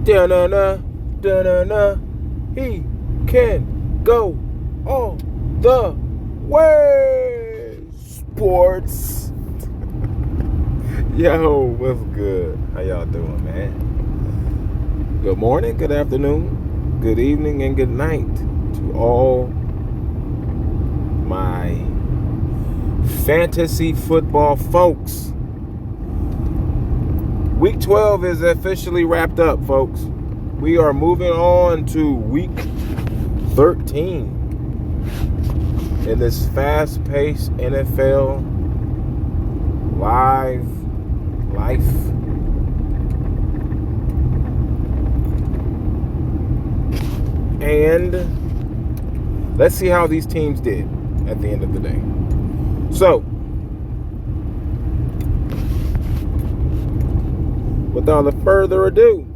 Da-na-na, da-na-na. He can go all the way. Sports. Yo, what's good? How y'all doing, man? Good morning, good afternoon, good evening, and good night to all my fantasy football folks. Week 12 is officially wrapped up, folks. We are moving on to week 13 in this fast-paced NFL life. And let's see how these teams did at the end of the day. So, without further ado,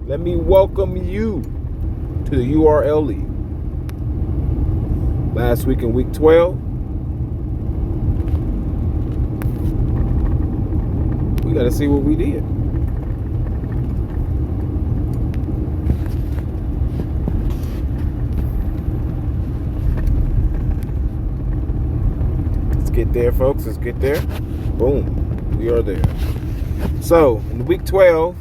let me welcome you to the URL League. Last week in week 12, we got to see what we did. Let's get there, folks. Let's get there. Boom. We are there. So, in week 12,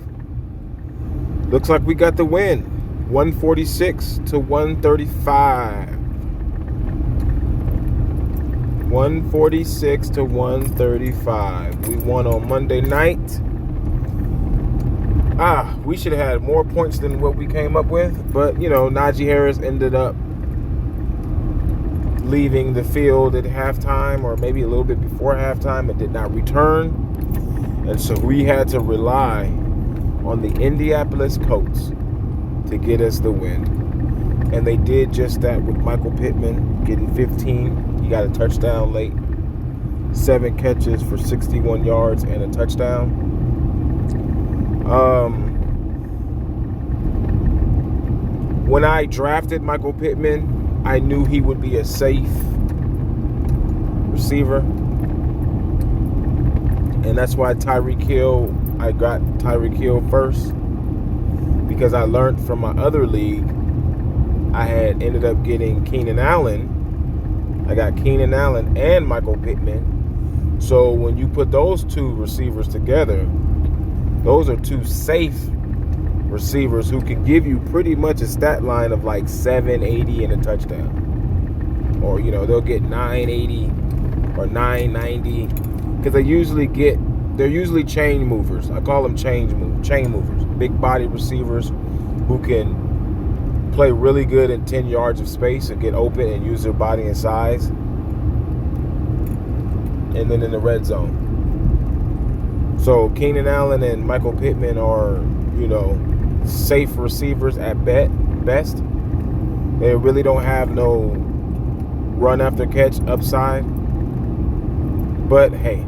looks like we got the win. 146 to 135. 146 to 135. We won on Monday night. We should have had more points than what we came up with. But, Najee Harris ended up leaving the field at halftime, or maybe a little bit before halftime, and did not return. And so we had to rely on the Indianapolis Colts to get us the win. And they did just that with Michael Pittman getting 15. He got a touchdown late. 7 catches for 61 yards and a touchdown. When I drafted Michael Pittman, I knew he would be a safe receiver. And that's why I got Tyreek Hill first, because I learned from my other league, I had ended up getting Keenan Allen. I got Keenan Allen and Michael Pittman. So when you put those two receivers together, those are two safe receivers who can give you pretty much a stat line of like 780 and a touchdown. Or, they'll get 980 or 990. Because they're usually chain movers. I call them chain movers. Big body receivers who can play really good in 10 yards of space and get open and use their body and size. And then in the red zone. So Keenan Allen and Michael Pittman are, safe receivers at best. They really don't have no run after catch upside. But hey,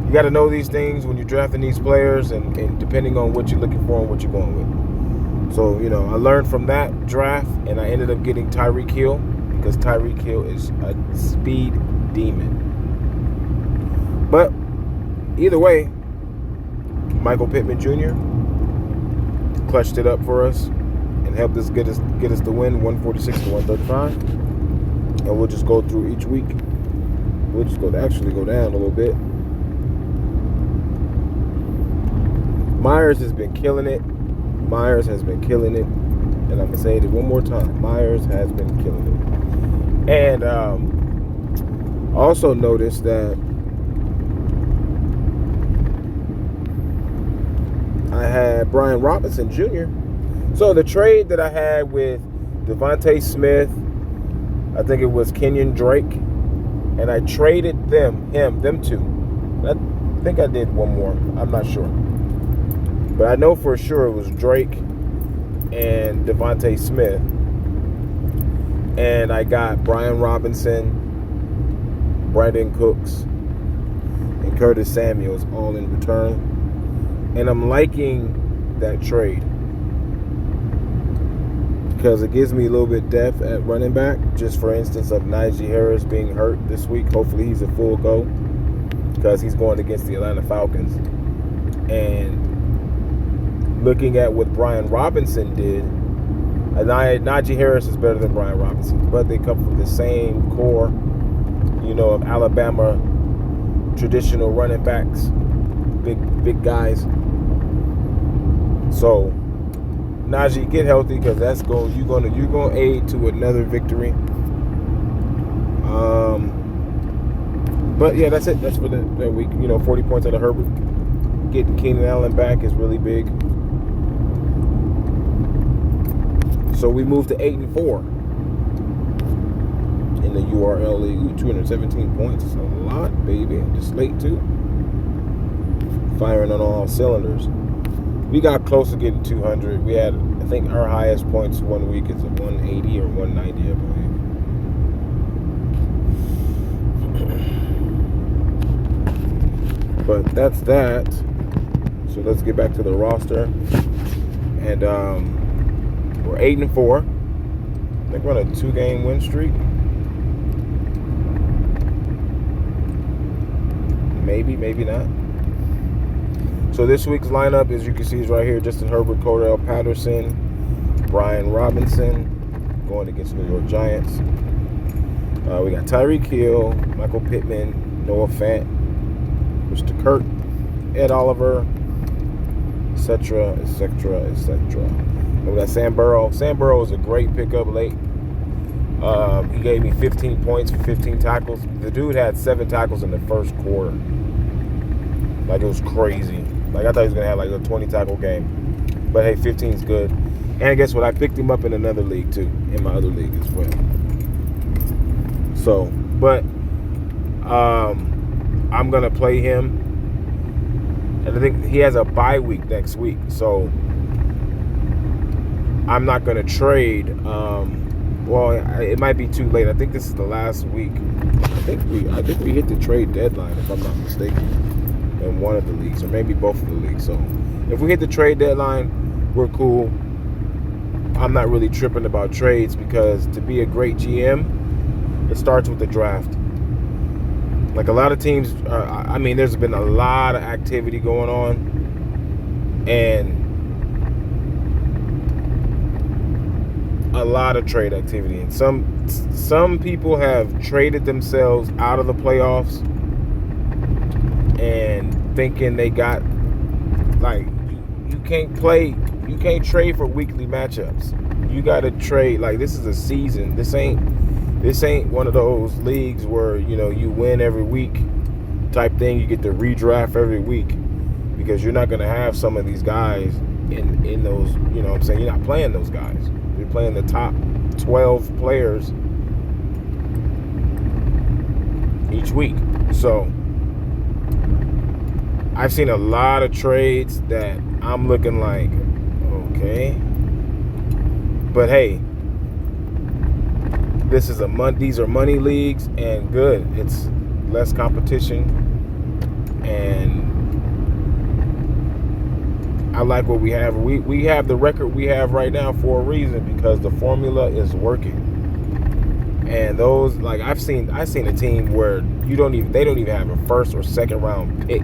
you got to know these things when you're drafting these players, and depending on what you're looking for and what you're going with. So, I learned from that draft, and I ended up getting Tyreek Hill, because Tyreek Hill is a speed demon. But either way, Michael Pittman Jr. clutched it up for us and helped us get us the win, 146 to 135. And we'll just go through each week. We'll just go down a little bit. Myers has been killing it. And I'm going to say it one more time. Myers has been killing it. And also noticed that I had Brian Robinson Jr. So the trade that I had with Devontae Smith, I think it was Kenyon Drake, and I traded them two. I think I did one more. I'm not sure. But I know for sure it was Drake and Devontae Smith. And I got Brian Robinson, Brandon Cooks, and Curtis Samuels all in return. And I'm liking that trade because it gives me a little bit depth at running back. Just for instance of Najee Harris being hurt this week. Hopefully he's a full go because he's going against the Atlanta Falcons. And looking at what Brian Robinson did, Najee Harris is better than Brian Robinson, but they come from the same core, of Alabama traditional running backs, big guys. So Najee, get healthy, because you're gonna aid to another victory. But yeah, that's it. That's for that week. 40 points out of Herbert. Getting Keenan Allen back is really big. So we moved to 8-4 in the URL league. Ooh, 217 points. It's a lot, baby. Just late too. Firing on all cylinders. We got close to getting 200. We had, I think, our highest points one week is a 180 or 190, I believe. But that's that. So let's get back to the roster. And we're 8-4. I think we're on a 2-game win streak. Maybe not. So this week's lineup, as you can see, is right here. Justin Herbert, Cordell Patterson, Brian Robinson going against New York Giants. We got Tyreek Hill, Michael Pittman, Noah Fant, Mr. Kurt, Ed Oliver, etc. And we got Sam Burrow. Sam Burrow was a great pickup late. He gave me 15 points for 15 tackles. The dude had 7 tackles in the first quarter. Like, it was crazy. Like, I thought he was going to have like a 20 tackle game. But hey, 15 is good. And guess what? I picked him up in another league too. In my other league as well. So, but I'm going to play him. And I think he has a bye week next week. So I'm not going to trade. Well, it might be too late. I think this is the last week. I think we hit the trade deadline, if I'm not mistaken, in one of the leagues, or maybe both of the leagues. So if we hit the trade deadline, we're cool. I'm not really tripping about trades, because to be a great GM, it starts with the draft. Like, a lot of teams, there's been a lot of activity going on, and a lot of trade activity. And some people have traded themselves out of the playoffs and thinking they got, like, you can't trade for weekly matchups. You got to trade, like, this is a season. This ain't one of those leagues where, you win every week type thing. You get to redraft every week, because you're not going to have some of these guys in those, what I'm saying? You're not playing those guys. You're playing the top 12 players each week. So I've seen a lot of trades that I'm looking like, okay. But hey, these are money leagues, and good. It's less competition, and I like what we have. We have the record we have right now for a reason, because the formula is working. And those, like, I've seen a team where they don't even have a first or second round pick.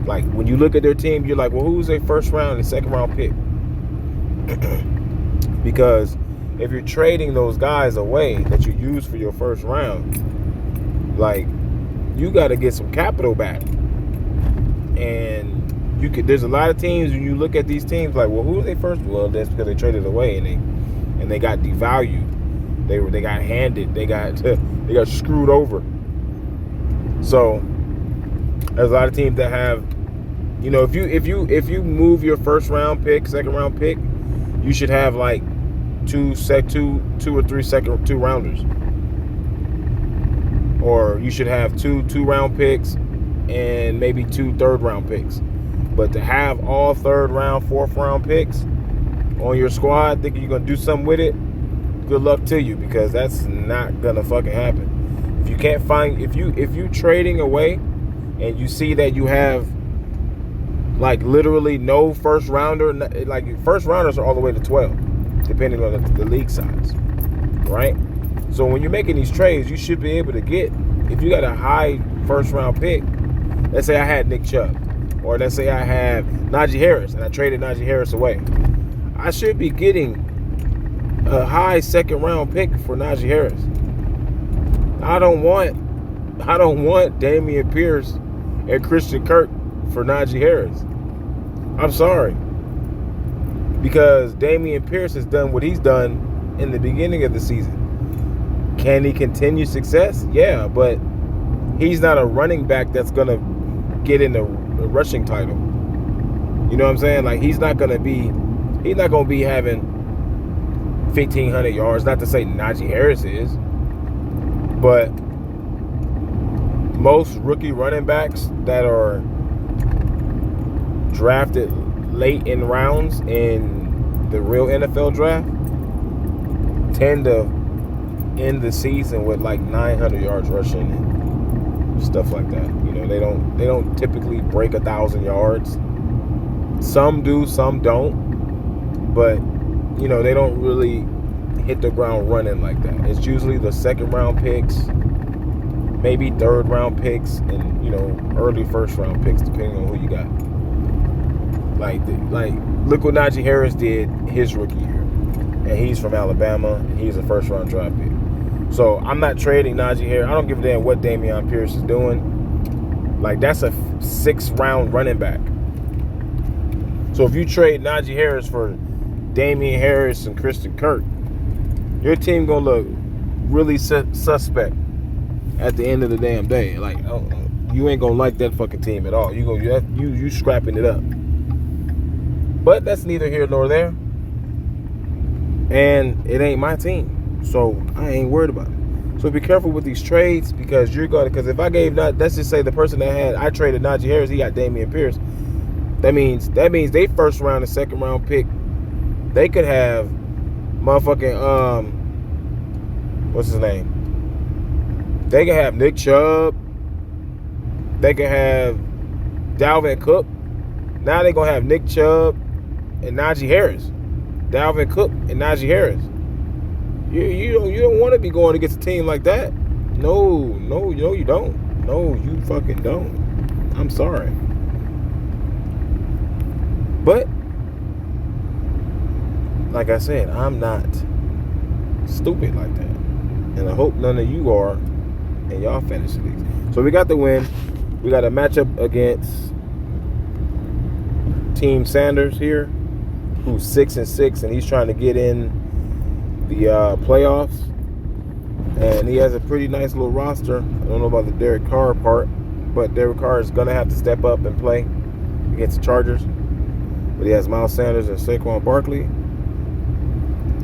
Like, when you look at their team, you're like, well, who's a first round and second round pick? Because if you're trading those guys away that you use for your first round, like, you got to get some capital back. And there's a lot of teams, when you look at these teams, like, well, who are they first? Well, that's because they traded away and they got devalued. They got handed. They got screwed over. So there's a lot of teams that have, if you move your first round pick, second round pick, you should have like two or three two rounders, or you should have two round picks and maybe 2 third round picks. But to have all third round, fourth round picks on your squad, thinking you're gonna do something with it, good luck to you, because that's not gonna fucking happen. If you can't find, if you trading away and you see that you have like literally no first rounder, like first rounders are all the way to 12, depending on the league size, right? So when you're making these trades, you should be able to get, if you got a high first round pick, let's say I had Nick Chubb, or let's say I have Najee Harris and I traded Najee Harris away, I should be getting a high second round pick for Najee Harris. I don't want Dameon Pierce and Christian Kirk for Najee Harris. I'm sorry. Because Dameon Pierce has done what he's done in the beginning of the season. Can he continue success? Yeah, but he's not a running back that's going to get in the rushing title. You know what I'm saying? Like, he's not going to be having 1,500 yards. Not to say Najee Harris is. But most rookie running backs that are drafted late in rounds in the real NFL draft tend to end the season with like 900 yards rushing and stuff like that. You know, they don't typically break 1,000 yards. Some do, some don't. But, you know, they don't really hit the ground running like that. It's usually the second round picks, maybe third round picks, and, you know, early first round picks, depending on who you got. Like look what Najee Harris did his rookie year, and he's from Alabama, and he's a first round draft pick. So I'm not trading Najee Harris. I don't give a damn what Dameon Pierce is doing. Like, that's a 6th round running back. So if you trade Najee Harris for Dameon Harris and Christian Kirk, your team gonna look really suspect at the end of the damn day. Like, you ain't gonna like that fucking team at all. You scrapping it up. But that's neither here nor there. And it ain't my team, so I ain't worried about it. So be careful with these trades, because because if I gave, let's just say the person that I traded Najee Harris, he got Dameon Pierce. That means they first round and second round pick, they could have motherfucking what's his name? They could have Nick Chubb. They could have Dalvin Cook. Now they're gonna have Nick Chubb and Najee Harris. Dalvin Cook and Najee Harris. You don't want to be going against a team like that. No, you don't. No, you fucking don't. I'm sorry. But like I said, I'm not stupid like that. And I hope none of you are in y'all fantasy leagues. So we got the win. We got a matchup against Team Sanders here, who's 6-6, and he's trying to get in the playoffs. And he has a pretty nice little roster. I don't know about the Derek Carr part, but Derek Carr is going to have to step up and play against the Chargers. But he has Miles Sanders and Saquon Barkley,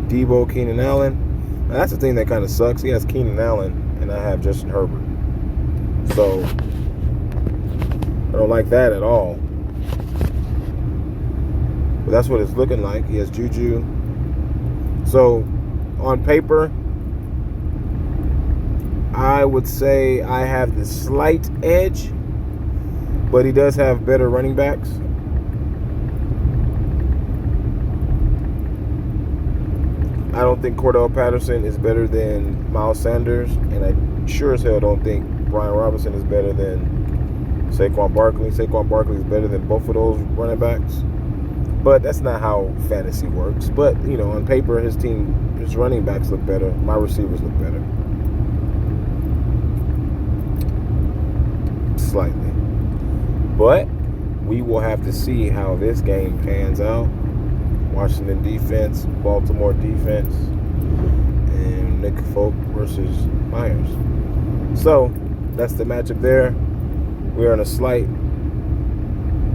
Debo, Keenan Allen. Now, that's the thing that kind of sucks. He has Keenan Allen, and I have Justin Herbert. So I don't like that at all. But that's what it's looking like. He has Juju. So on paper, I would say I have the slight edge, but he does have better running backs. I don't think Cordell Patterson is better than Miles Sanders, and I sure as hell don't think Brian Robinson is better than Saquon Barkley. Saquon Barkley is better than both of those running backs. But that's not how fantasy works. But, you know, on paper, his running backs look better. My receivers look better. Slightly. But we will have to see how this game pans out. Washington defense, Baltimore defense, and Nick Folk versus Myers. So that's the matchup there. We're on a slight.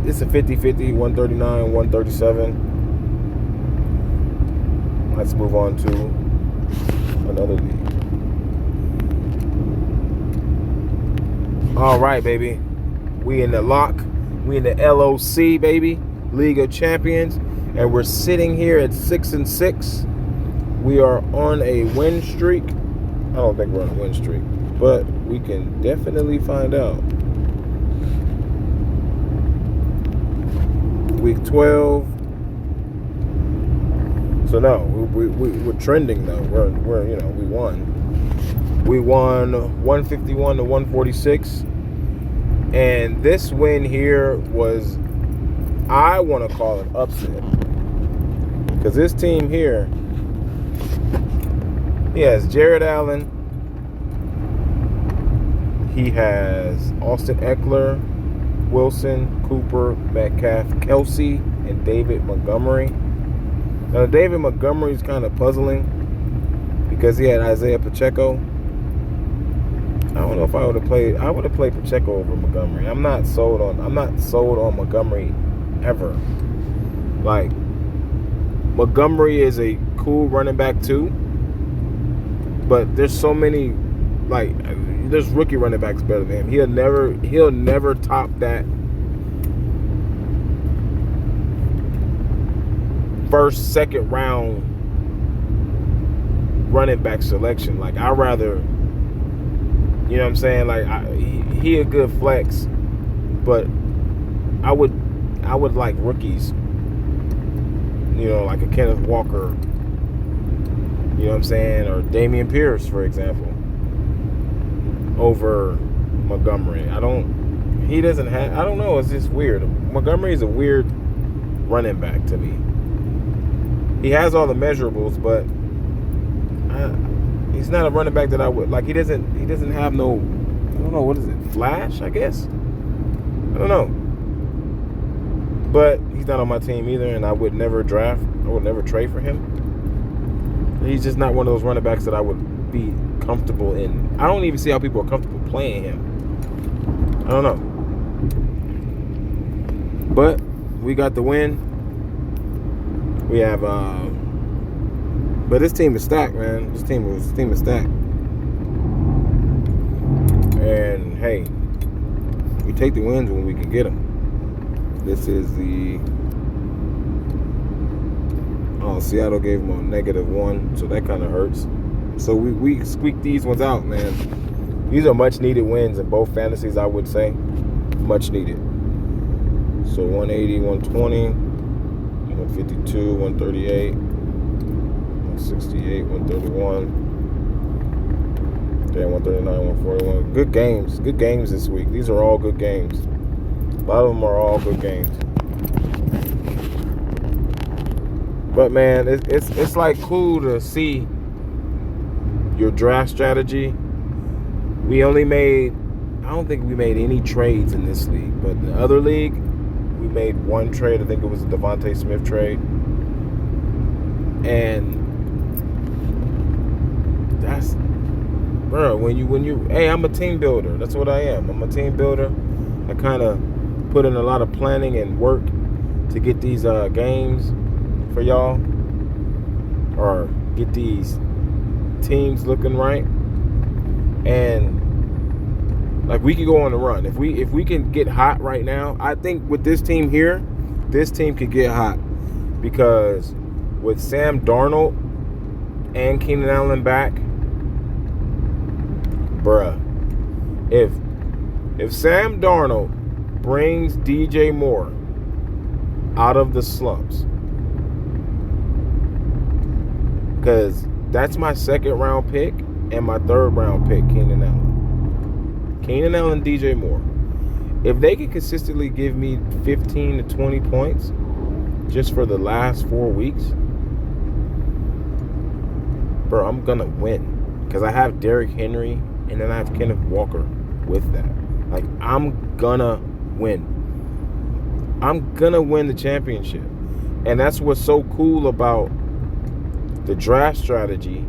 It's a 50-50, 139, 137. Let's move on to another league. All right, baby. We in the lock. We in the LOC, baby. League of Champions. And we're sitting here at 6-6. We are on a win streak. I don't think we're on a win streak, but we can definitely find out. Week 12. So no, we're trending though. We're you know, we won. We won 151 to 146. And this win here was, I want to call it upset. Because this team here, he has Jared Allen. He has Austin Eckler, Wilson, Cooper, Metcalf, Kelsey, and David Montgomery. Now, David Montgomery is kind of puzzling because he had Isaiah Pacheco. I don't know if I would have played. I would have played Pacheco over Montgomery. I'm not sold on Montgomery ever. Like, Montgomery is a cool running back too, but there's so many, like, there's rookie running backs better than him. He'll never top that first, second round running back selection. Like, I'd rather, you know what I'm saying? Like, he a good flex, but I would like rookies. You know, like a Kenneth Walker. You know what I'm saying? Or Dameon Pierce, for example, over Montgomery. I don't know. It's just weird. Montgomery is a weird running back to me. He has all the measurables, but he's not a running back that I would like. He doesn't have no, I don't know, what is it? Flash, I guess. I don't know. But he's not on my team either, and I would never trade for him. He's just not one of those running backs that I would be comfortable in. I don't even see how people are comfortable playing him. I don't know. But we got the win. We have but this team is stacked, man. This team is stacked. And hey, we take the wins when we can get them. This is the Seattle gave them a -1, so that kind of hurts. So we squeaked these ones out, man. These are much needed wins in both fantasies, I would say. Much needed. So 180, 120, 152, 138, 168, 131, 139, 141. Good games. Good games this week. These are all good games. A lot of them are all good games. But man, it's like cool to see your draft strategy. I don't think we made any trades in this league, but in the other league, we made one trade. I think it was a Devontae Smith trade. And that's, bro, when you hey, I'm a team builder. That's what I am. I'm a team builder. I kind of put in a lot of planning and work to get these games for y'all, or get these teams looking right. And like, we can go on the run if we can get hot right now. I think with this team here, this team could get hot, because with Sam Darnold and Keenan Allen back, bruh, if Sam Darnold brings DJ Moore out of the slumps, because that's my second round pick and my third round pick, Keenan Allen, DJ Moore. If they can consistently give me 15 to 20 points just for the last 4 weeks, bro, I'm gonna win, because I have Derrick Henry and then I have Kenneth Walker with that. Like, I'm gonna win. I'm gonna win the championship. And that's what's so cool about the draft strategy,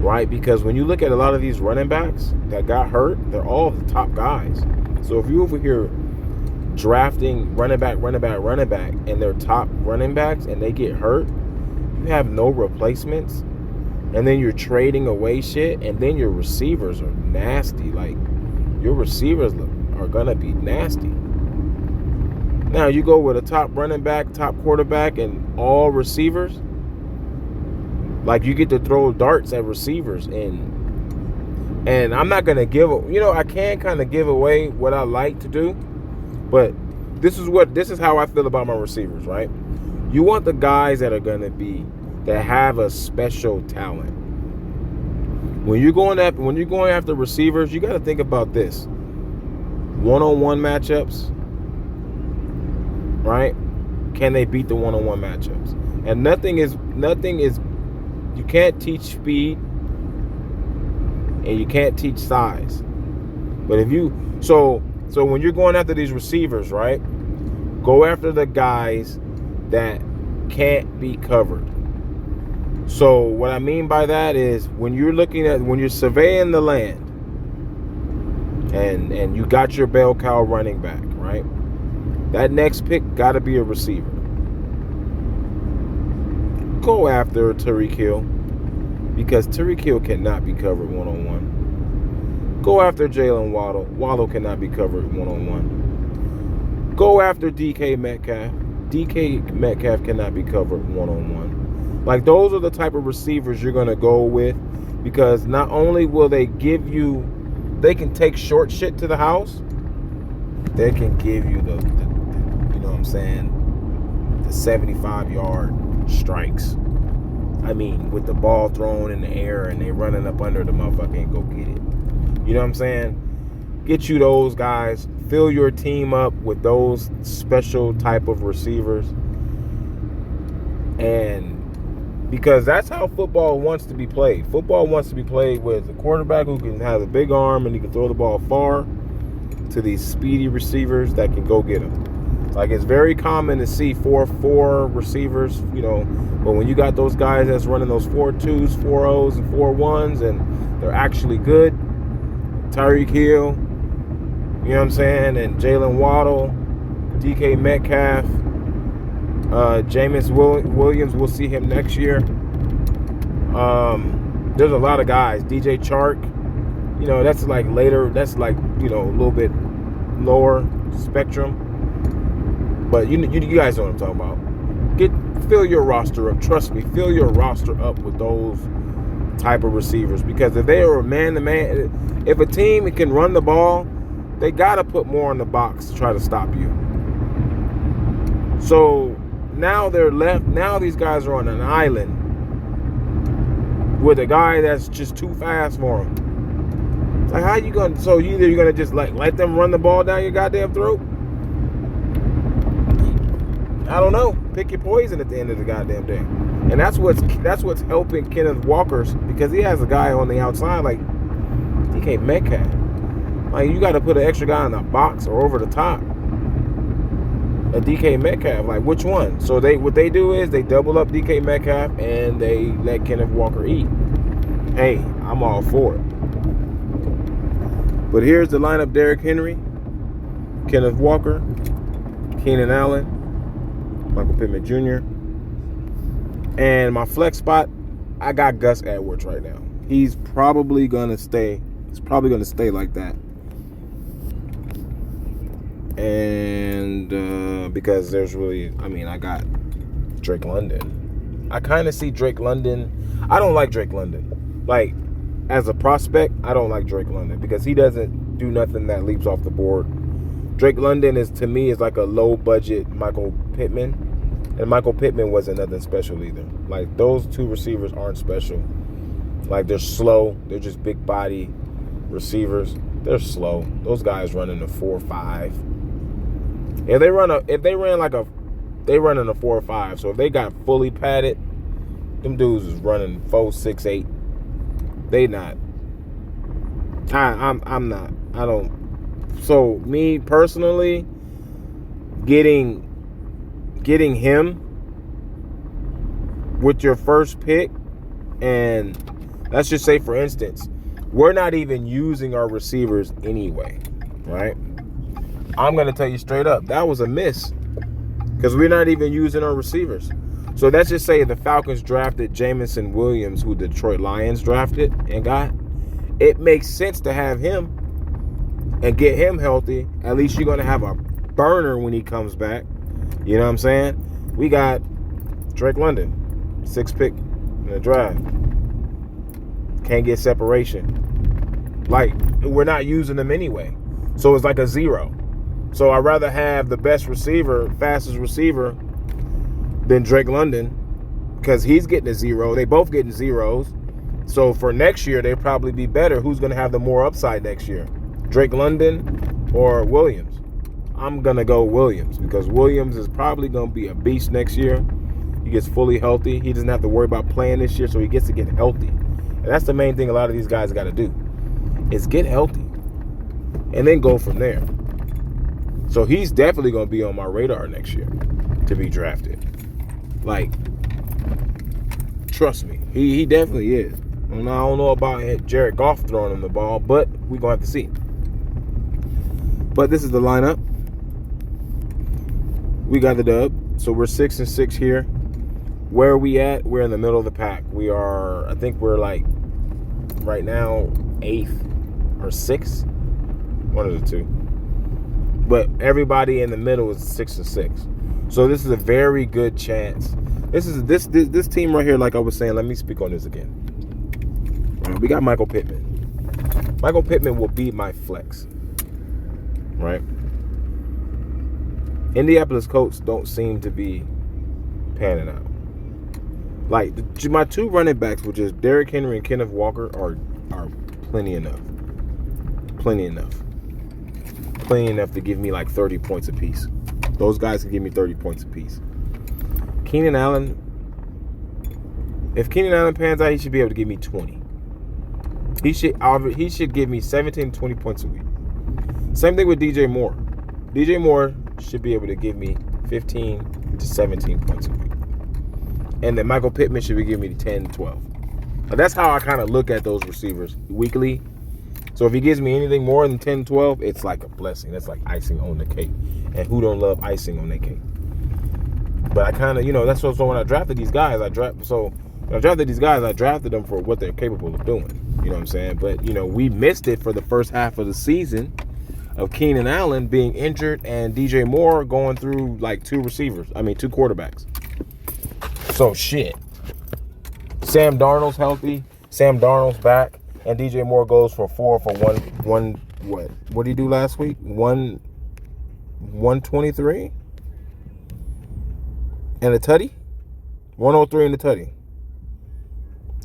right? Because when you look at a lot of these running backs that got hurt, they're all the top guys. So if you over here drafting running back, and they're top running backs and they get hurt, you have no replacements, and then you're trading away shit, and then your receivers are nasty. Like, your receivers are gonna be nasty. Now you go with a top running back, top quarterback, and all receivers. Like, you get to throw darts at receivers, and I'm not gonna I can kind of give away what I like to do, but this is how I feel about my receivers, right? You want the guys that have a special talent. When you're going after receivers, you got to think about this. one-on-one matchups, right? Can they beat the one-on-one matchups? And nothing is, you can't teach speed and you can't teach size. But if you, so when you're going after these receivers, right? Go after the guys that can't be covered. So what I mean by that is when you're surveying the land and you got your bell cow running back, right? That next pick got to be a receiver. Go after Tyreek Hill because Tyreek Hill cannot be covered one-on-one. Go after Jalen Waddle. Waddle cannot be covered one-on-one. Go after DK Metcalf. DK Metcalf cannot be covered one-on-one. Like, those are the type of receivers you're going to go with because not only will they give you, they can take short shit to the house, they can give you the you know what I'm saying, the 75-yard strikes. I mean, with the ball thrown in the air and they running up under the motherfucker and go get it. You know what I'm saying? Get you those guys. Fill your team up with those special type of receivers. And because that's how football wants to be played. Football wants to be played with a quarterback who can have a big arm and he can throw the ball far to these speedy receivers that can go get them. Like, it's very common to see 4-4 receivers, you know, but when you got those guys that's running those 4-2s, 4-0s, and 4-1s, and they're actually good, Tyreek Hill, you know what I'm saying, and Jalen Waddle, DK Metcalf, Jameis Williams, we'll see him next year. There's a lot of guys. DJ Chark, you know, that's like later, that's like, you know, a little bit lower spectrum. But you guys know what I'm talking about. Fill your roster up. Trust me, fill your roster up with those type of receivers. Because if they are man-to-man, if a team can run the ball, they got to put more in the box to try to stop you. So now they're left. Now these guys are on an island with a guy that's just too fast for them. Like, how you going to, so either you're going to just like let them run the ball down your goddamn throat? I don't know. Pick your poison at the end of the goddamn day. And that's what's helping Kenneth Walker's, because he has a guy on the outside like DK Metcalf. Like, you got to put an extra guy in the box or over the top. A DK Metcalf, like, which one? So what they do is they double up DK Metcalf and they let Kenneth Walker eat. Hey, I'm all for it. But here's the lineup: Derrick Henry, Kenneth Walker, Keenan Allen, Michael Pittman Jr. And my flex spot, I got Gus Edwards right now. He's probably gonna stay. It's probably gonna stay like that. And because there's really, I mean, I got Drake London. I kind of see Drake London. I don't like Drake London. Like, as a prospect, I don't like Drake London because he doesn't do nothing that leaps off the board. Drake London is, to me, is like a low budget Michael Pittman. And Michael Pittman wasn't nothing special either. Like, those two receivers aren't special. Like, they're slow. They're just big body receivers. They're slow. Those guys run in a 4.5. If they run in a 4.5. So if they got fully padded, them dudes is running 4.68. They not. I'm not. I don't. So me personally, getting him with your first pick, and let's just say, for instance, we're not even using our receivers anyway, right? I'm going to tell you straight up, that was a miss because we're not even using our receivers. So let's just say the Falcons drafted Jameson Williams, who the Detroit Lions drafted and got. It makes sense to have him and get him healthy. At least you're going to have a burner when he comes back. You know what I'm saying? We got Drake London, 6th pick in the draft. Can't get separation. Like, we're not using them anyway. So it's like a 0. So I'd rather have the best receiver, fastest receiver, than Drake London, because he's getting a 0. They both getting 0s. So for next year, they'll probably be better. Who's going to have the more upside next year? Drake London or Williams. I'm going to go Williams because Williams is probably going to be a beast next year. He gets fully healthy. He doesn't have to worry about playing this year, so he gets to get healthy. And that's the main thing a lot of these guys got to do is get healthy and then go from there. So he's definitely going to be on my radar next year to be drafted. Like, trust me, he definitely is. And I don't know about Jared Goff throwing him the ball, but we're going to have to see. But this is the lineup. We got the dub. So we're 6-6 here. Where are we at? We're in the middle of the pack. We are, I think we're like, right now, 8th or 6th. One of the two. But everybody in the middle is 6-6. So this is a very good chance. This team right here, like I was saying, let me speak on this again. We got Michael Pittman. Michael Pittman will be my flex. Right? Indianapolis Colts don't seem to be panning out. Like, my two running backs, which is Derrick Henry and Kenneth Walker, are plenty enough. Plenty enough. Plenty enough to give me like 30 points apiece. Those guys can give me 30 points apiece. Keenan Allen, if Keenan Allen pans out, he should be able to give me 20. He should give me 17 to 20 points a week. Same thing with DJ Moore. DJ Moore should be able to give me 15 to 17 points a week. And then Michael Pittman should be giving me 10 to 12. But that's how I kind of look at those receivers weekly. So if he gives me anything more than 10 to 12, it's like a blessing. That's like icing on the cake. And who don't love icing on their cake? But I kind of, that's what, so when I drafted these guys, I drafted them for what they're capable of doing. You know what I'm saying? But, we missed it for the first half of the season of Keenan Allen being injured and DJ Moore going through like two quarterbacks. So shit. Sam Darnold's healthy. Sam Darnold's back. And DJ Moore goes for 4 for one what? What did he do last week? 123? And a tutty? 103 and a tutty.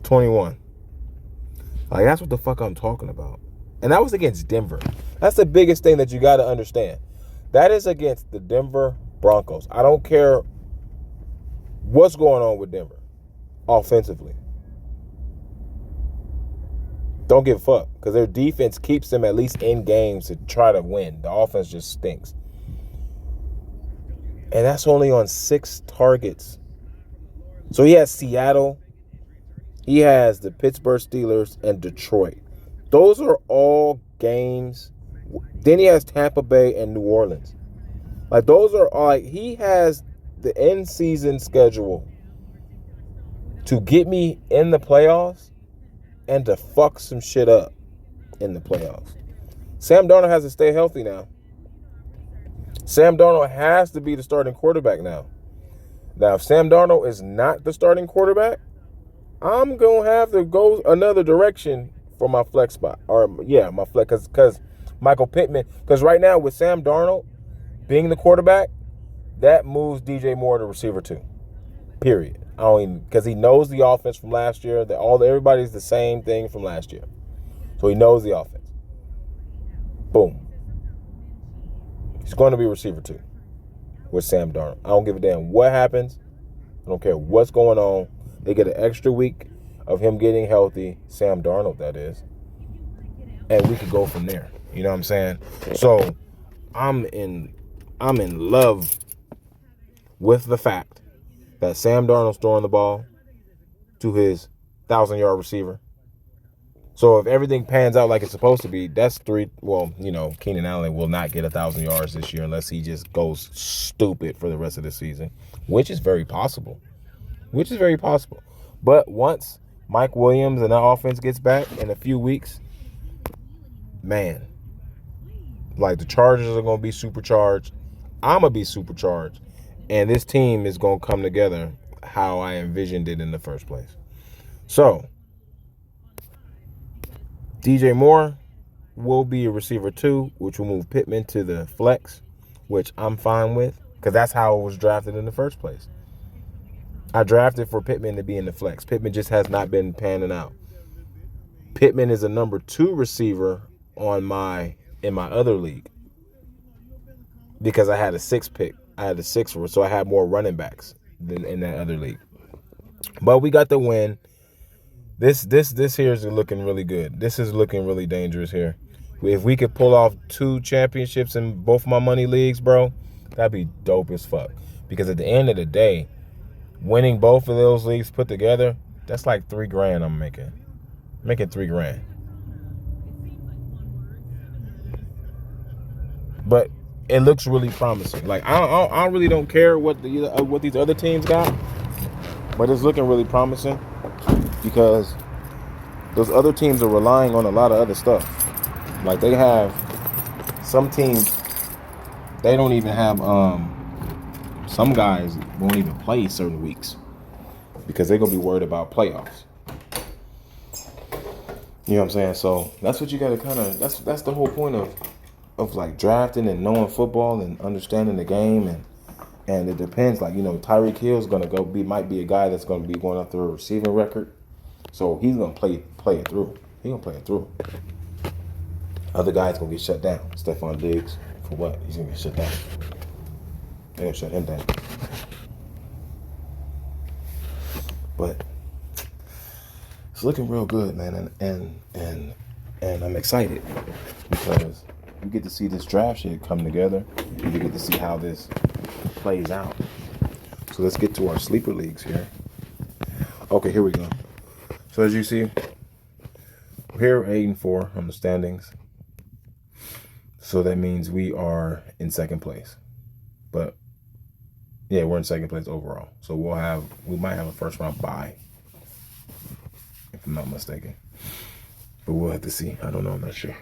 21. Like, that's what the fuck I'm talking about. And that was against Denver. That's the biggest thing that you got to understand. That is against the Denver Broncos. I don't care what's going on with Denver offensively. Don't give a fuck because their defense keeps them at least in games to try to win. The offense just stinks. And that's only on 6 targets. So he has Seattle. He has the Pittsburgh Steelers and Detroit. Those are all games. Then he has Tampa Bay and New Orleans. Like, those are all, like, he has the end season schedule to get me in the playoffs and to fuck some shit up in the playoffs. Sam Darnold has to stay healthy now. Sam Darnold has to be the starting quarterback now. Now, if Sam Darnold is not the starting quarterback, I'm going to have to go another direction for my flex spot. My flex, because Michael Pittman, because right now with Sam Darnold being the quarterback, that moves DJ Moore to receiver 2. Period. Because he knows the offense from last year. Everybody's the same thing from last year. So he knows the offense. Boom. He's going to be receiver 2 with Sam Darnold. I don't give a damn what happens. I don't care what's going on. They get an extra week of him getting healthy, Sam Darnold, that is. And we could go from there. You know what I'm saying? So I'm in love with the fact that Sam Darnold's throwing the ball to his 1,000-yard receiver. So if everything pans out like it's supposed to be, that's 3. Well, Keenan Allen will not get 1,000 yards this year unless he just goes stupid for the rest of the season, which is very possible. But once Mike Williams and that offense gets back in a few weeks, man, like, the Chargers are going to be supercharged. I'm going to be supercharged. And this team is going to come together how I envisioned it in the first place. So, DJ Moore will be a receiver 2, which will move Pittman to the flex, which I'm fine with because that's how it was drafted in the first place. I drafted for Pittman to be in the flex. Pittman just has not been panning out. Pittman is a number 2 receiver on my in my other league because I had a 6 pick. I had a 6, so I had more running backs than in that other league. But we got the win. This here is looking really good. This is looking really dangerous here. If we could pull off 2 championships in both my money leagues, bro, that'd be dope as fuck. Because at the end of the day, winning both of those leagues put together, that's like $3,000 I'm making. Making $3,000. But it looks really promising. Like I really don't care what these other teams got, but it's looking really promising because those other teams are relying on a lot of other stuff. Like they have some teams, they don't even have some guys won't even play certain weeks because they're gonna be worried about playoffs. You know what I'm saying? So that's what you gotta that's the whole point of like drafting and knowing football and understanding the game and it depends. Like, you know, Tyreek Hill's gonna might be a guy that's gonna be going after a receiving record. So he's gonna play it through. He's gonna play it through. Other guys gonna get shut down. Stephon Diggs, for what? He's gonna get shut down. They're gonna shut him down. But it's looking real good, man, and I'm excited because you get to see this draft shit come together. You get to see how this plays out. So let's get to our sleeper leagues here. Okay, here we go. So as you see, we're here 8-4 on the standings. So that means we are in second place. But yeah, we're in second place overall. So we might have a first round bye, if I'm not mistaken. But we'll have to see. I don't know. I'm not sure.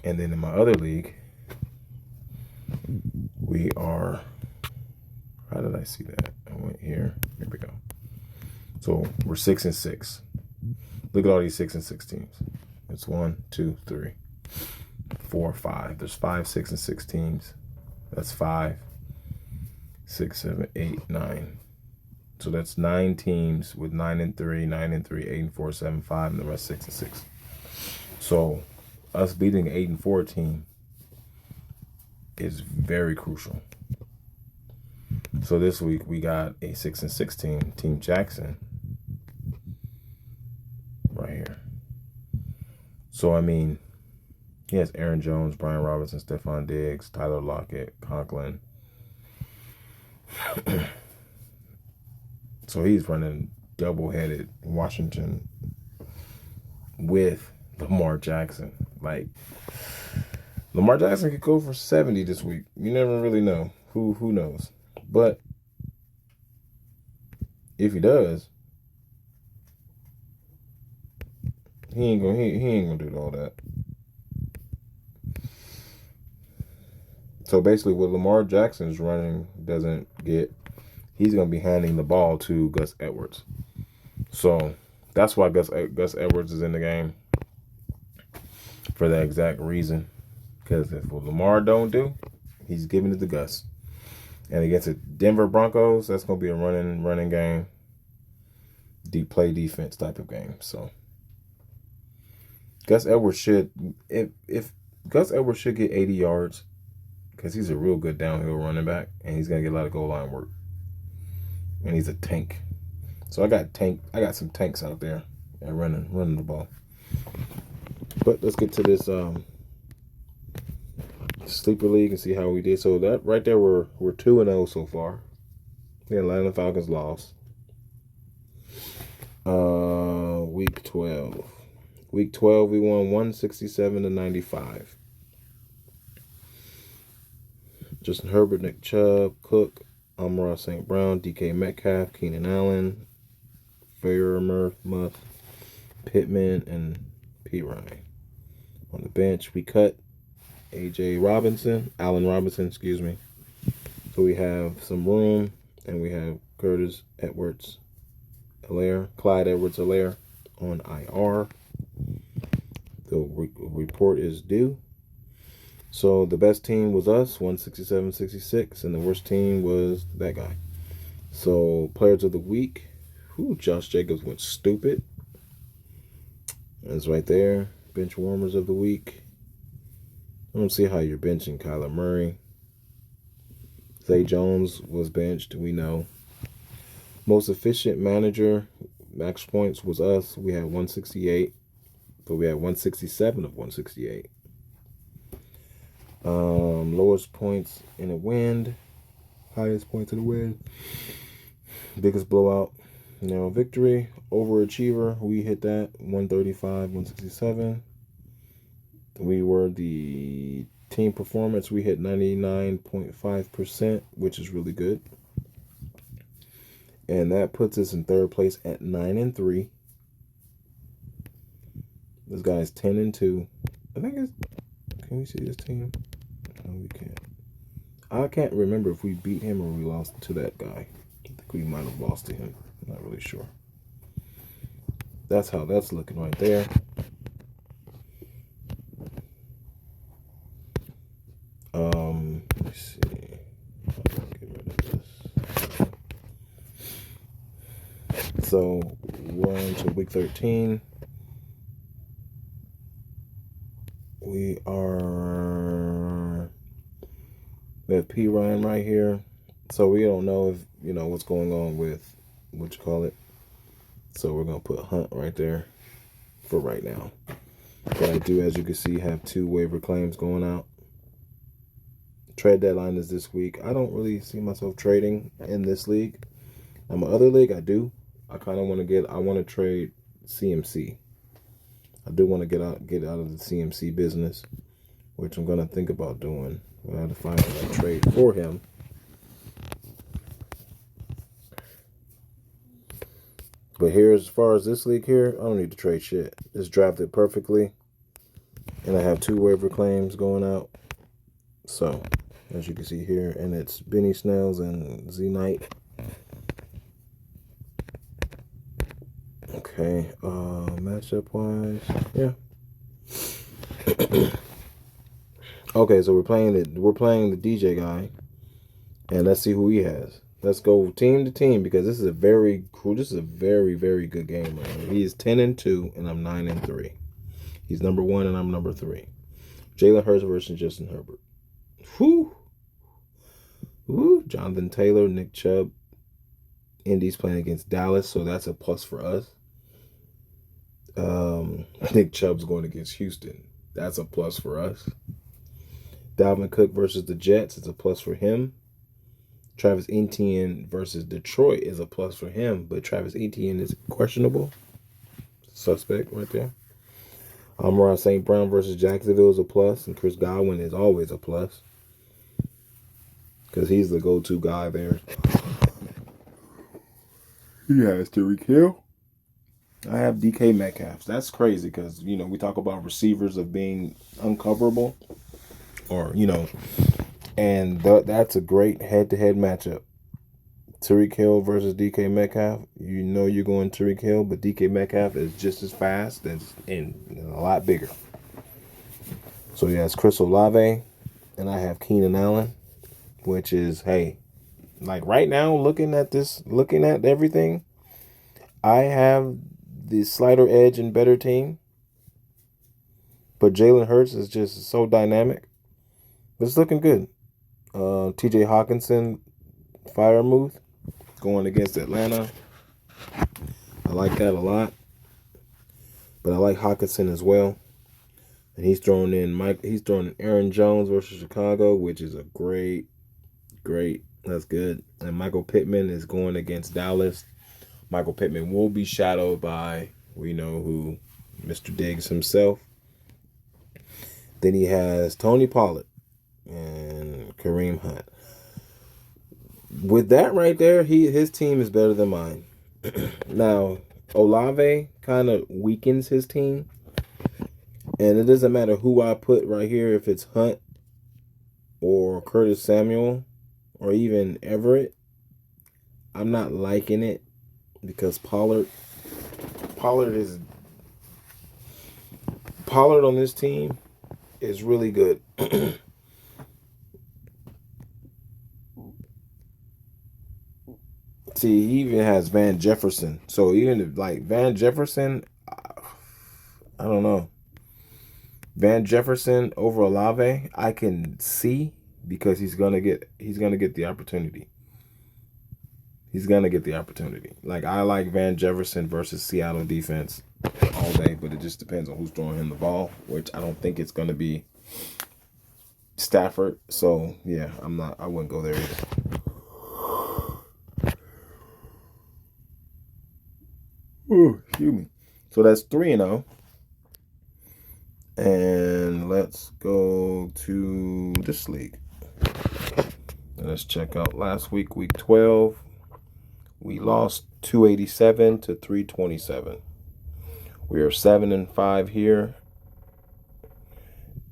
And then in my other league, we are. How did I see that? I went here. Here we go. So we're 6-6. Look at all these 6-6 teams. It's 1, 2, 3, 4, 5. There's 5, 6, and 6 teams. That's 5, 6, 7, 8, 9. So that's 9 teams with 9-3, 9-3, 8-4, 7, 5, and the rest 6-6. So us beating an 8-4 team is very crucial. So this week we got a 6-6 team, Team Jackson, right here. So I mean, he has Aaron Jones, Brian Robinson, Stephon Diggs, Tyler Lockett, Conklin. So he's running double-headed Washington with Lamar Jackson. Like, Lamar Jackson could go for 70 this week. You never really know. Who knows? But if he does, he ain't gonna do all that. So basically, what Lamar Jackson's running doesn't get, he's gonna be handing the ball to Gus Edwards. So that's why Gus Edwards is in the game, for that exact reason. Because if what Lamar don't do, he's giving it to Gus. And against the Denver Broncos, that's gonna be a running game, deep play defense type of game. So Gus Edwards should, if Gus Edwards should get 80 yards, because he's a real good downhill running back, and he's gonna get a lot of goal line work. And he's a tank. So I got some tanks out there running the ball. But let's get to this sleeper league and see how we did. So that right there, we're 2-0 so far. The Atlanta Falcons lost. Week 12. Week 12 we won 167-95. Justin Herbert, Nick Chubb, Cook, Amon-Ra St. Brown, DK Metcalf, Keenan Allen, Fairmouth, Pittman, and P. Ryan. On the bench, we cut Allen Robinson, excuse me. So we have some room, and we have Clyde Edwards-Helaire on IR. The report is due. So the best team was us, 167-66, and the worst team was that guy. So players of the week, Josh Jacobs went stupid. That's right there. Bench warmers of the week. I don't see how you're benching Kyler Murray. Zay Jones was benched, we know. Most efficient manager, max points was us. We had 168, but we had 167 of 168. Lowest points in a win, highest points in a win. Biggest blowout, victory, overachiever. We hit that 135, 167. We were the team performance. We hit 99.5%, which is really good. And that puts us in third place at 9-3. This guy's 10-2. I think it's. Can we see this team? No, we can't. I can't remember if we beat him or we lost to that guy. I think we might have lost to him. I'm not really sure. That's how that's looking right there. Let's see. I'll get rid of this. So we're on to week 13. We have P. Ryan right here. So we don't know if, what's going on with, So we're going to put Hunt right there for right now. But I do, as you can see, have 2 waiver claims going out. Trade deadline is this week. I don't really see myself trading in this league. In my other league, I do. I kind of want to trade CMC. I do want to get out of the CMC business, which I'm going to think about doing. I have to find a trade for him. But here, as far as this league here, I don't need to trade shit. It's drafted perfectly. And I have 2 waiver claims going out. So, as you can see here, and it's Benny Snells and Z Knight. Okay, matchup wise, yeah. Okay, so we're playing the DJ guy, and let's see who he has. Let's go team to team because this is a very very good game right here. He is 10-2 and I'm 9-3. He's number 1 and I'm number 3. Jalen Hurts versus Justin Herbert. Whew. Jonathan Taylor, Nick Chubb. Indy's playing against Dallas, so that's a plus for us. Nick Chubb's going against Houston. That's a plus for us. Dalvin Cook versus the Jets is a plus for him. Travis Etienne versus Detroit is a plus for him, but Travis Etienne is questionable. Suspect right there. Amon-Ra St. Brown versus Jacksonville is a plus, and Chris Godwin is always a plus because he's the go-to guy there. He has Tyreek Hill. I have DK Metcalf. That's crazy because, we talk about receivers of being uncoverable or, and that's a great head-to-head matchup. Tyreek Hill versus DK Metcalf. You're going Tyreek Hill, but DK Metcalf is just as fast and a lot bigger. So, yeah, it's Chris Olave, and I have Keenan Allen, which is, hey, like right now, looking at everything, I have the slighter edge and better team. But Jalen Hurts is just so dynamic. But it's looking good. TJ Hawkinson, Firemouth, going against Atlanta. I like that a lot. But I like Hawkinson as well. And he's throwing in Aaron Jones versus Chicago, which is a great. That's good. And Michael Pittman is going against Dallas. Michael Pittman will be shadowed by, we know who, Mr. Diggs himself. Then he has Tony Pollard and Kareem Hunt. With that right there, his team is better than mine. Now, Olave kind of weakens his team. And it doesn't matter who I put right here, if it's Hunt or Curtis Samuel or even Everett. I'm not liking it because Pollard on this team is really good. See, he even has Van Jefferson. So even if, like, Van Jefferson, I don't know. Van Jefferson over Olave, I can see because he's gonna get the opportunity. He's gonna get the opportunity. Like, I like Van Jefferson versus Seattle defense all day, but it just depends on who's throwing him the ball, which I don't think it's gonna be Stafford. So yeah, I wouldn't go there either. Ooh, excuse me. So that's 3-0. And let's go to this league. And let's check out last week, week 12. We lost 287 to 327. We are 7-5 here.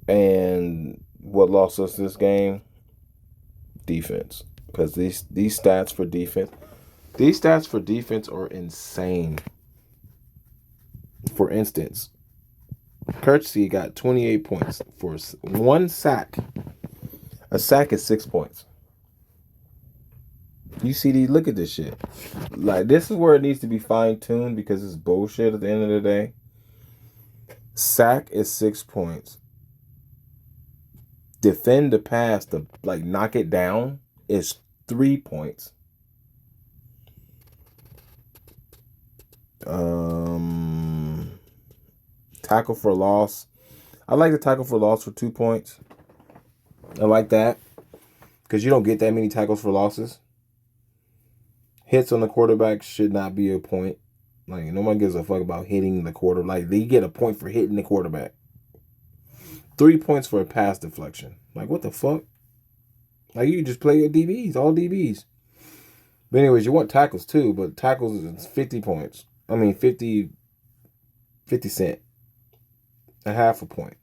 And what lost us this game? Defense. Because these stats for defense are insane. For instance, Kirksey got 28 points for one sack. A sack is 6 points. You see these? Look at this shit. Like, this is where it needs to be fine-tuned because it's bullshit at the end of the day. Sack is 6 points. Defend the pass to, like, knock it down is 3 points. Tackle for loss. I like the tackle for loss for 2 points. I like that because you don't get that many tackles for losses. Hits on the quarterback should not be a point. Like, nobody gives a fuck about hitting the quarter. Like, they get a point for hitting the quarterback. 3 points for a pass deflection. Like, what the fuck? Like, you just play your DBs, all DBs. But anyways, you want tackles too, but tackles is 50 points. I mean, 50 cent. A half a point.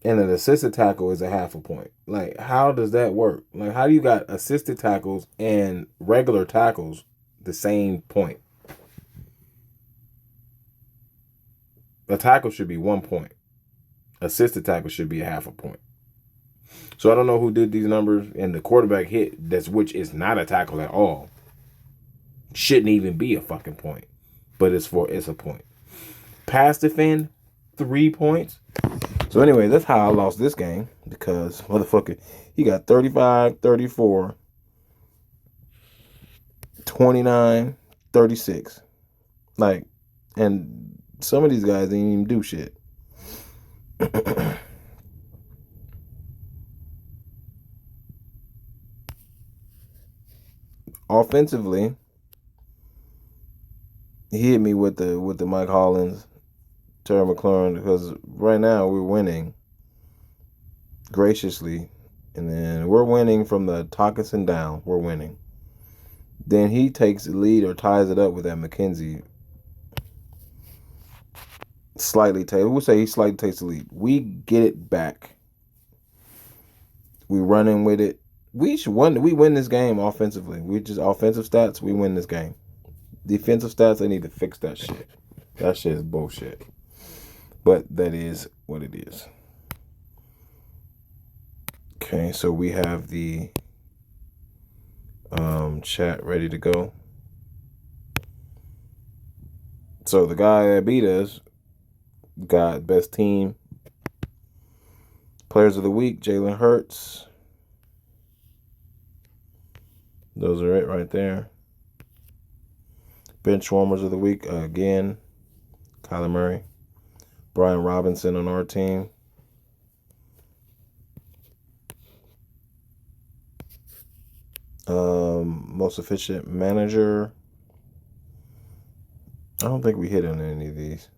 And an assisted tackle is a half a point. Like, how does that work? Like, how do you got assisted tackles and regular tackles the same point? A tackle should be 1 point. Assisted tackle should be a half a point. So I don't know who did these numbers. And the quarterback hit, which is not a tackle at all, shouldn't even be a fucking point. But it's a point. Pass defend, 3 points. So anyway, that's how I lost this game. Because, motherfucker, he got 35, 34, 29, 36. Like, and some of these guys didn't even do shit. Offensively, he hit me with the Mike Hollins, Terry McLaurin, because right now we're winning graciously, and then we're winning from the Hockenson down. We're winning. Then he takes the lead or ties it up with that McKenzie. We'll say he slightly takes the lead. We get it back. We running with it. We win this game offensively. We just offensive stats. We win this game. Defensive stats, they need to fix that shit. That shit is bullshit. But that is what it is. Okay, so we have the chat ready to go. So the guy that beat us got best team. Players of the week, Jalen Hurts. Those are it right there. Bench warmers of the week, again, Kyler Murray. Brian Robinson on our team. Most efficient manager. I don't think we hit on any of these.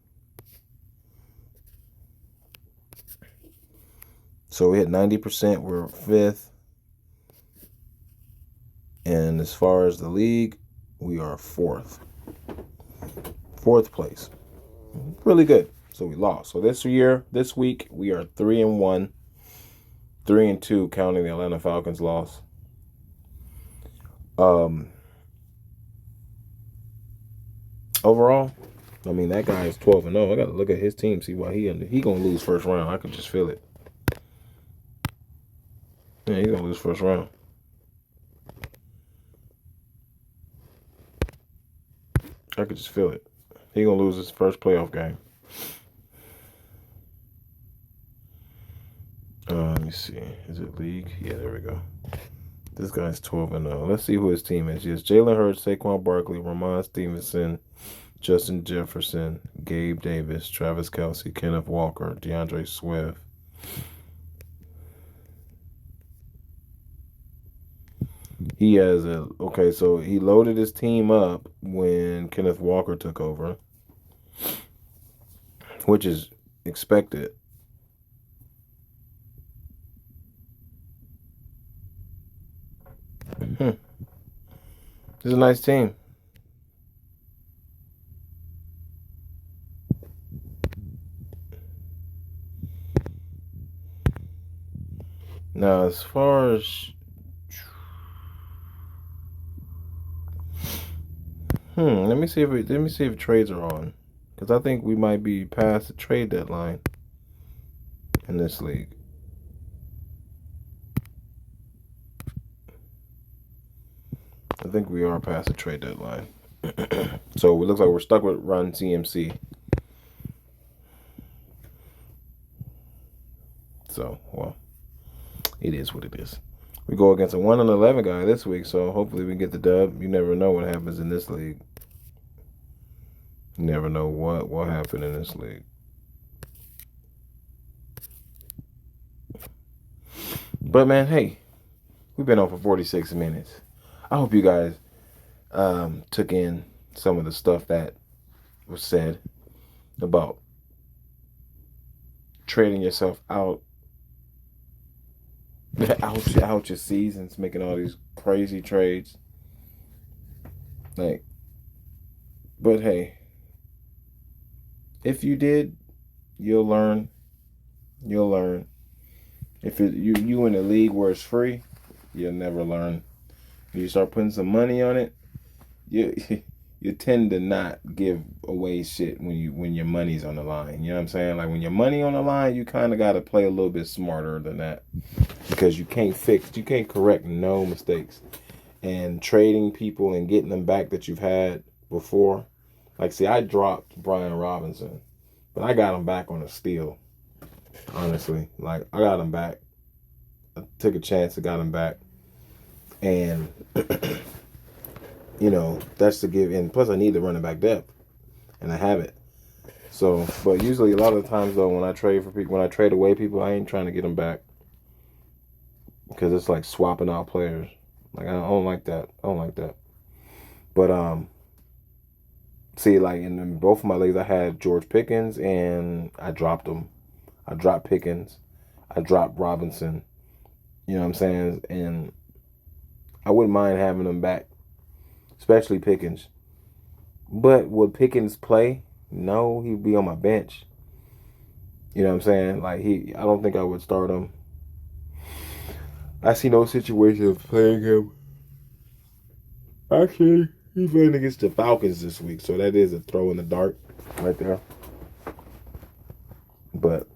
So we hit 90%. We're 5th. And as far as the league, we are 4th. 4th place. Really good. So we lost. So this week, we are 3-1. 3-2 counting the Atlanta Falcons loss. Overall, I mean, that guy is 12-0. I got to look at his team, see why he going to lose first round. I can just feel it. Yeah, he's going to lose first round. I could just feel it. He's going to lose his first playoff game. Let me see. Is it league? Yeah, there we go. This guy's 12-0. Let's see who his team is. Yes, Jalen Hurts, Saquon Barkley, Ramon Stevenson, Justin Jefferson, Gabe Davis, Travis Kelce, Kenneth Walker, DeAndre Swift. He has okay, so he loaded his team up when Kenneth Walker took over, which is expected. This is a nice team. Now, as far as let me see if trades are on, because I think we might be past the trade deadline in this league. I think we are past the trade deadline. So it looks like we're stuck with Run CMC. So, well, it is what it is. We go against a 1-11 guy this week, so hopefully we get the dub. You never know what happens in this league. You never know what will happen in this league. But, man, hey, we've been on for 46 minutes. I hope you guys took in some of the stuff that was said about trading yourself out your seasons, making all these crazy trades. But hey, if you did, you'll learn. If you in a league where it's free, you'll never learn. If you start putting some money on it, you tend to not give away shit when your money's on the line. You know what I'm saying? Like when your money on the line, you kind of got to play a little bit smarter than that, because you can't correct no mistakes. And trading people and getting them back that you've had before. Like, see, I dropped Brian Robinson, but I got him back on a steal. Honestly, like, I got him back. I took a chance, I got him back. And, that's to give. And plus, I need the running back depth, and I have it. So, but usually, a lot of the times, though, when I trade away people, I ain't trying to get them back, because it's like swapping out players. Like, I don't like that. But, see, like, in both of my leagues, I had George Pickens, and I dropped him. I dropped Pickens. I dropped Robinson. You know what I'm saying? And I wouldn't mind having them back, especially Pickens. But would Pickens play? No, he'd be on my bench. You know what I'm saying? Like, I don't think I would start him. I see no situation of playing him. Actually, he's playing against the Falcons this week, so that is a throw in the dark right there. But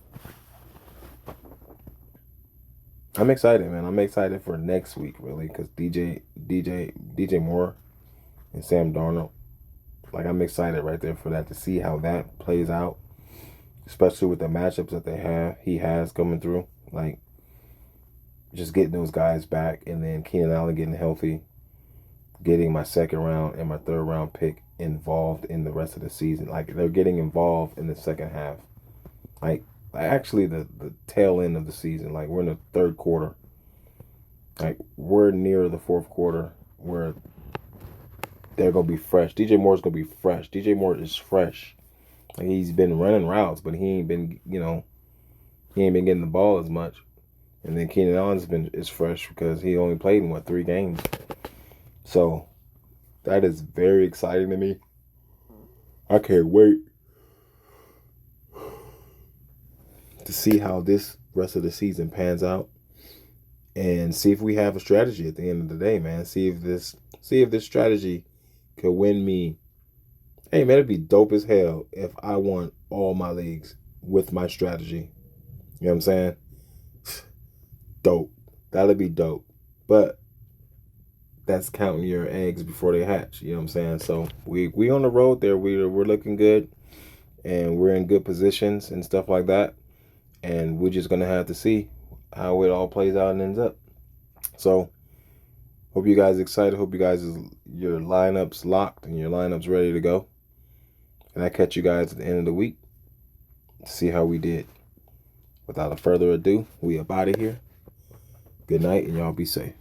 I'm excited, man. I'm excited for next week, really, because DJ Moore and Sam Darnold. Like, I'm excited right there for that, to see how that plays out, especially with the matchups that he has coming through. Like, just getting those guys back, and then Keenan Allen getting healthy, getting my second round and my third round pick involved in the rest of the season. Like, they're getting involved in the second half. Like actually the tail end of the season. Like, we're in the third quarter. Like, we're near the fourth quarter where they're going to be fresh. DJ Moore's going to be fresh. DJ Moore is fresh. Like, he's been running routes, but he ain't been getting the ball as much. And then Keenan Allen is fresh because he only played in 3 games. So that is very exciting to me. I can't wait to see how this rest of the season pans out, and see if we have a strategy at the end of the day, man. See if this strategy could win me. Hey, man, it'd be dope as hell if I won all my leagues with my strategy. You know what I'm saying? Dope. That'd be dope. But that's counting your eggs before they hatch. You know what I'm saying? So we on the road there. We're looking good, and we're in good positions and stuff like that. And we're just gonna have to see how it all plays out and ends up. So hope you guys excited. Hope you guys your lineups locked and your lineups ready to go. And I catch you guys at the end of the week to see how we did. Without further ado, we up out of here. Good night, and y'all be safe.